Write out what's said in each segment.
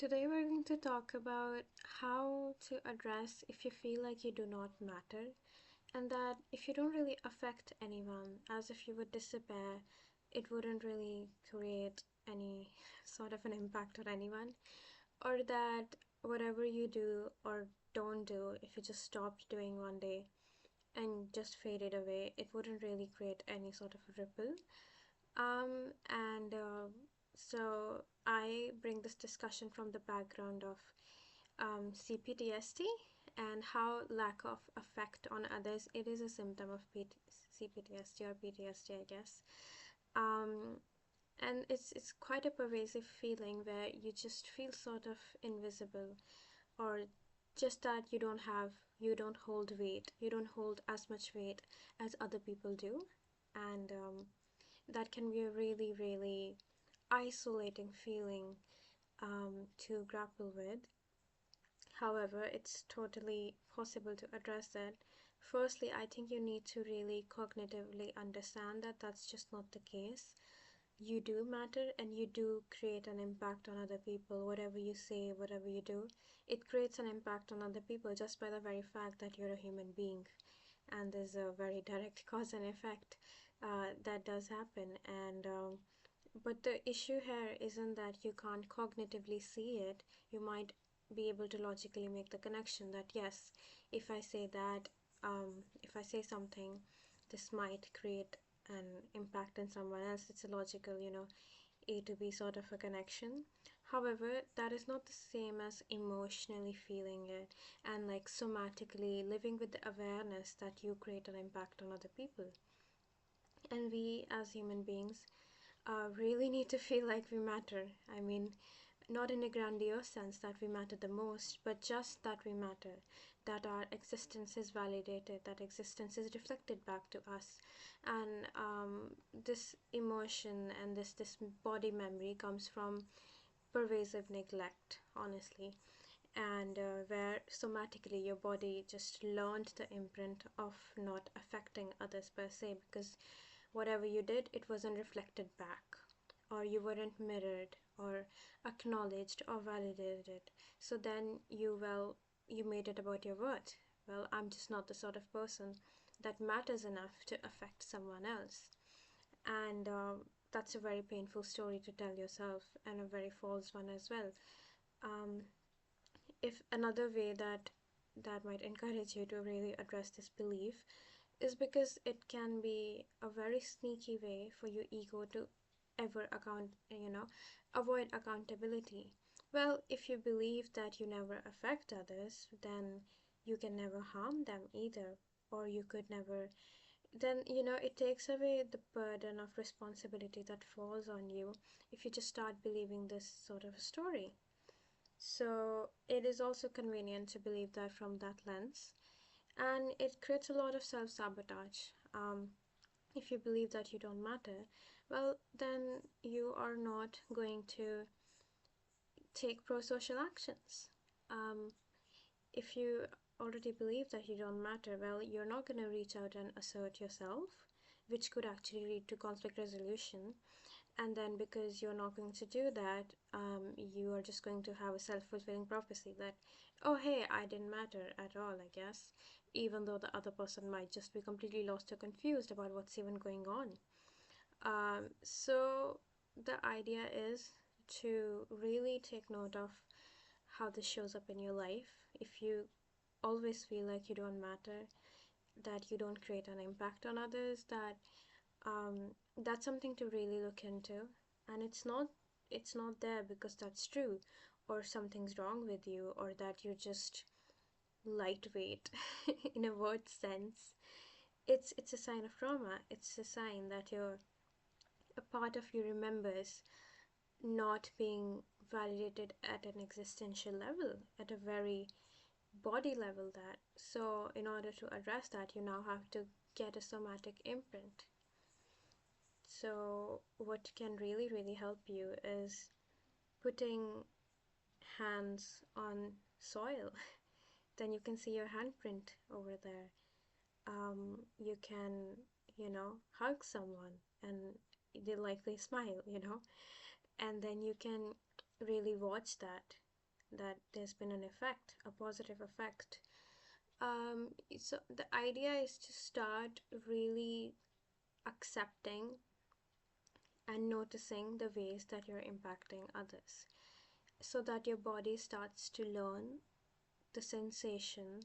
Today we're going to talk about how to address if you feel like you do not matter, and that if you don't really affect anyone, as if you would disappear, it wouldn't really create any sort of an impact on anyone, or that whatever you do or don't do, if you just stopped doing one day and just faded away, it wouldn't really create any sort of a ripple. And so I bring this discussion from the background of CPTSD and how lack of affect on others, it is a symptom of CPTSD or PTSD, I guess. Um, and it's quite a pervasive feeling where you just feel sort of invisible, or just that you don't hold weight, you don't hold as much weight as other people do, and that can be a really, really isolating feeling to grapple with. However, it's totally possible to address it. Firstly, I think you need to really cognitively understand that that's just not the case. You do matter and you do create an impact on other people. Whatever you say, whatever you do, it creates an impact on other people just by the very fact that you're a human being. And there's a very direct cause and effect that does happen. And but the issue here isn't that you can't cognitively see it. You might be able to logically make the connection that yes, if I say that, if I say something, this might create an impact on someone else. It's a logical, A to B sort of a connection. However, that is not the same as emotionally feeling it and like somatically living with the awareness that you create an impact on other people. And we as human beings really need to feel like we matter. I mean, not in a grandiose sense that we matter the most, but just that we matter, that our existence is validated, that existence is reflected back to us. And this emotion and this body memory comes from pervasive neglect, honestly, and where somatically your body just learned the imprint of not affecting others per se, because whatever you did, it wasn't reflected back, or you weren't mirrored, or acknowledged, or validated. So then you made it about your worth. Well, I'm just not the sort of person that matters enough to affect someone else. And that's a very painful story to tell yourself, and a very false one as well. Um, if another way that might encourage you to really address this belief is because it can be a very sneaky way for your ego to ever avoid accountability. Well, if you believe that you never affect others, then you can never harm them either, or you could never, then it takes away the burden of responsibility that falls on you if you just start believing this sort of a story. So it is also convenient to believe that from that lens, and it creates a lot of self sabotage. If you believe that you don't matter, well, then you are not going to take pro social actions. Um, if you already believe that you don't matter, well, you're not going to reach out and assert yourself, which could actually lead to conflict resolution. And then because you're not going to do that, you are just going to have a self-fulfilling prophecy that, oh hey, I didn't matter at all, I guess, even though the other person might just be completely lost or confused about what's even going on. So the idea is to really take note of how this shows up in your life. If you always feel like you don't matter, that you don't create an impact on others, that's something to really look into. And it's not there because that's true, or something's wrong with you, or that you're just lightweight in a word sense. It's a sign of trauma. It's a sign that you're a part of you remembers not being validated at an existential level, at a very body level. That so in order to address that, you now have to get a somatic imprint. So what can really, really help you is putting hands on soil. Then you can see your handprint over there. You can, hug someone and they likely smile, and then you can really watch that. that there's been an effect, a positive effect. So the idea is to start really accepting and noticing the ways that you're impacting others so that your body starts to learn the sensation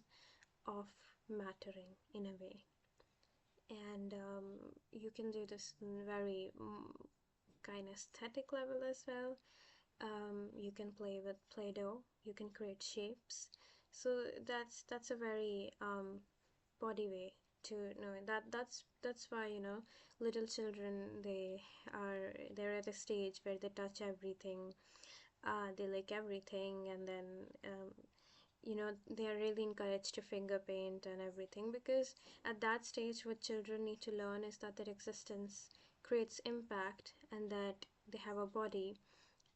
of mattering in a way. And you can do this in very kinesthetic level as well. You can play with Play-Doh, you can create shapes. So that's a very body way to know that. That's why, little children, they're at a stage where they touch everything, they lick everything, and then they are really encouraged to finger paint and everything, because at that stage what children need to learn is that their existence creates impact, and that they have a body,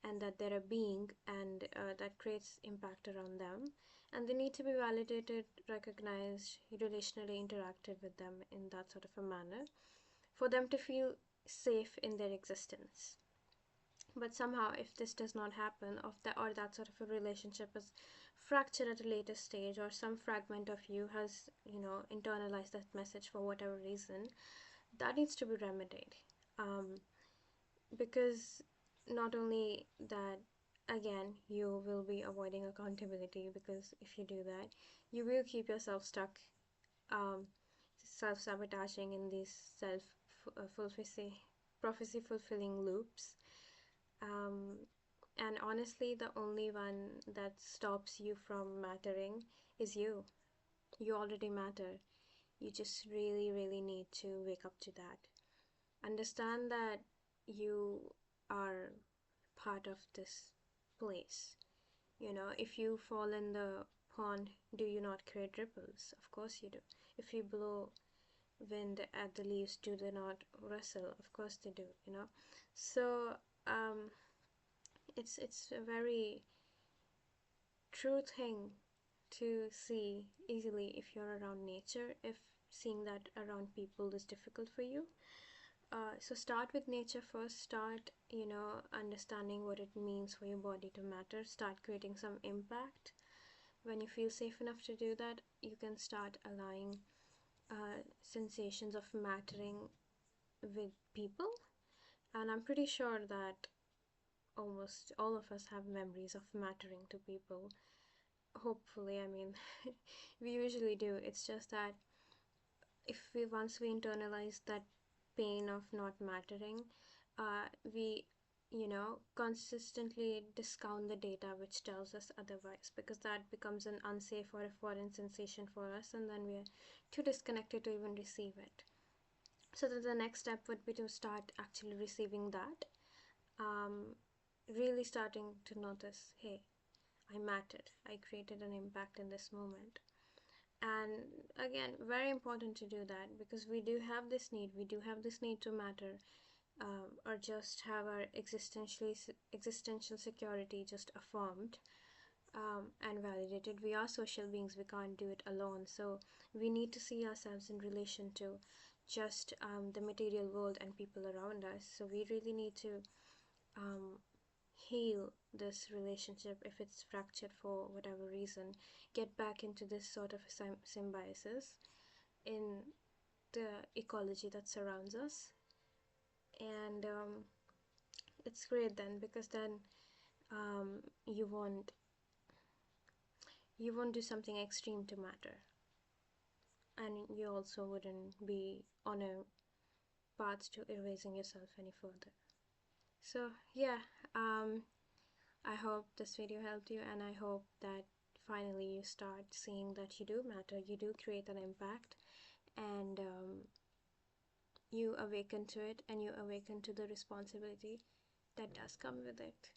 and that they're a being, and that creates impact around them, and they need to be validated, recognized, relationally interacted with them in that sort of a manner for them to feel safe in their existence. But somehow, if this does not happen, or that sort of a relationship is fractured at a later stage, or some fragment of you has, internalized that message for whatever reason, that needs to be remedied. Um, because not only that, again, you will be avoiding accountability, because if you do that, you will keep yourself stuck, um, self-sabotaging in these prophecy fulfilling loops. um, and honestly, the only one that stops you from mattering is you. You already matter. You just really, really need to wake up to that. Understand that you are part of this place. If you fall in the pond, do you not create ripples? Of course you do. If you blow wind at the leaves, do they not rustle? Of course they do. So, um, it's a very true thing to see easily if you're around nature, if seeing that around people is difficult for you. So start with nature first. Start, understanding what it means for your body to matter. Start creating some impact. When you feel safe enough to do that, you can start allowing sensations of mattering with people. And I'm pretty sure that almost all of us have memories of mattering to people. Hopefully, I mean, we usually do. It's just that if we once we internalize that pain of not mattering, we consistently discount the data which tells us otherwise, because that becomes an unsafe or a foreign sensation for us, and then we are too disconnected to even receive it. So that the next step would be to start actually receiving that, um, really starting to notice, hey, I mattered, I created an impact in this moment. And again, very important to do that, because we do have this need to matter, or just have our existential security just affirmed, and validated. We are social beings, we can't do it alone, so we need to see ourselves in relation to just the material world and people around us. So we really need to um, heal this relationship if it's fractured for whatever reason, get back into this sort of symbiosis in the ecology that surrounds us. And it's great then, because then um, you won't you won't do something extreme to matter, and you also wouldn't be on a path to erasing yourself any further. So yeah, um, I hope this video helped you, and I hope that finally you start seeing that you do matter, you do create an impact, and you awaken to it, and you awaken to the responsibility that does come with it.